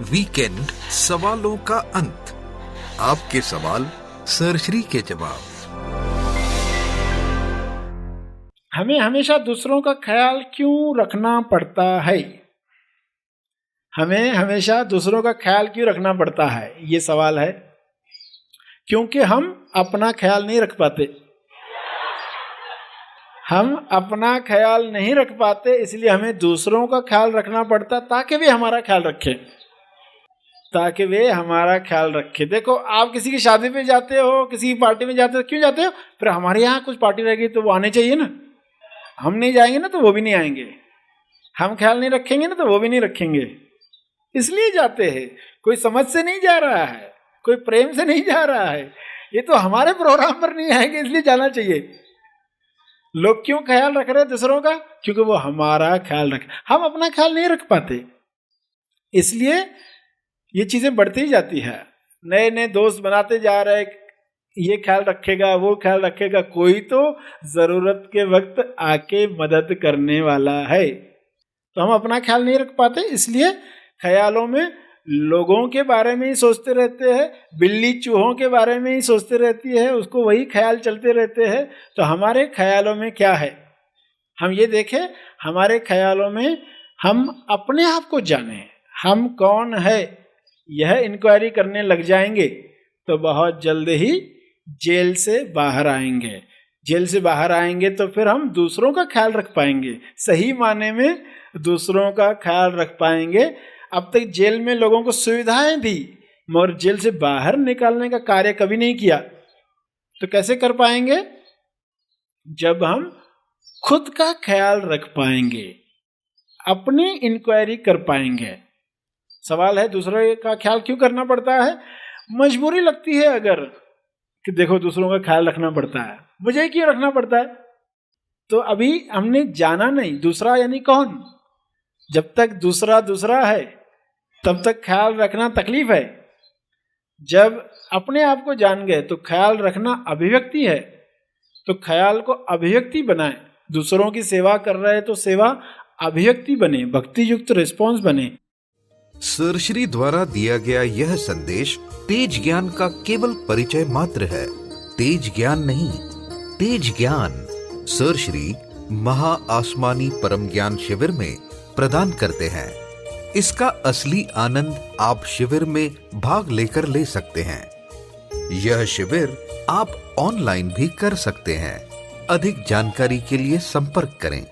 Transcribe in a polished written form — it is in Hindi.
वीकेंड सवालों का अंत। आपके सवाल सरश्री के जवाब। हमें हमेशा दूसरों का ख्याल क्यों रखना पड़ता है? हमें हमेशा दूसरों का ख्याल क्यों रखना पड़ता है, ये सवाल है। क्योंकि हम अपना ख्याल नहीं रख पाते। हम अपना ख्याल नहीं रख पाते, इसलिए हमें दूसरों का ख्याल रखना पड़ता ताकि वे हमारा ख्याल रखें। देखो, आप किसी की शादी पे जाते हो, किसी की पार्टी में जाते हो, क्यों जाते हो? फिर हमारे यहाँ कुछ पार्टी रहेगी तो वो आने चाहिए ना। हम नहीं जाएंगे ना तो वो भी नहीं आएंगे। हम ख्याल नहीं रखेंगे ना तो वो भी नहीं रखेंगे। इसलिए जाते हैं। कोई समझ से नहीं जा रहा है, कोई प्रेम से नहीं जा रहा है। ये तो हमारे प्रोग्राम पर नहीं आएंगे, इसलिए जाना चाहिए। लोग क्यों ख्याल रख रहे हैं दूसरों का? क्योंकि वो हमारा ख्याल रख, हम अपना ख्याल नहीं रख पाते, इसलिए ये चीजें बढ़ती ही जाती है। नए नए दोस्त बनाते जा रहे, ये ख्याल रखेगा, वो ख्याल रखेगा, कोई तो जरूरत के वक्त आके मदद करने वाला है। तो हम अपना ख्याल नहीं रख पाते, इसलिए ख्यालों में लोगों के बारे में ही सोचते रहते हैं, बिल्ली चूहों के बारे में ही सोचते रहती है, उसको वही ख्याल चलते रहते हैं। तो हमारे ख्यालों में क्या है, हम ये देखें। हमारे ख्यालों में हम अपने आप को जाने, हम कौन है, यह इंक्वायरी करने लग जाएंगे तो बहुत जल्द ही जेल से बाहर आएंगे। जेल से बाहर आएंगे तो फिर हम दूसरों का ख्याल रख पाएंगे, सही माने में दूसरों का ख्याल रख पाएंगे। अब तक जेल में लोगों को सुविधाएं दी, मगर जेल से बाहर निकालने का कार्य कभी नहीं किया। तो कैसे कर पाएंगे? जब हम खुद का ख्याल रख पाएंगे, अपनी इंक्वायरी कर पाएंगे। सवाल है, दूसरे का ख्याल क्यों करना पड़ता है? मजबूरी लगती है अगर, कि देखो दूसरों का ख्याल रखना पड़ता है, मुझे क्यों रखना पड़ता है? तो अभी हमने जाना नहीं दूसरा यानी कौन। जब तक दूसरा दूसरा है तब तक ख्याल रखना तकलीफ है। जब अपने आप को जान गए तो ख्याल रखना अभिव्यक्ति है। तो ख्याल को अभिव्यक्ति बनाए। दूसरों की सेवा कर रहे हैं तो सेवा अभिव्यक्ति बने, भक्ति युक्त रिस्पॉन्स बने। सरश्री द्वारा दिया गया यह संदेश तेज ज्ञान का केवल परिचय मात्र है। तेज ज्ञान नहीं, तेज ज्ञान सरश्री महा आसमानी परम ज्ञान शिविर में प्रदान करते हैं। इसका असली आनंद आप शिविर में भाग लेकर ले सकते हैं। यह शिविर आप ऑनलाइन भी कर सकते हैं। अधिक जानकारी के लिए संपर्क करें।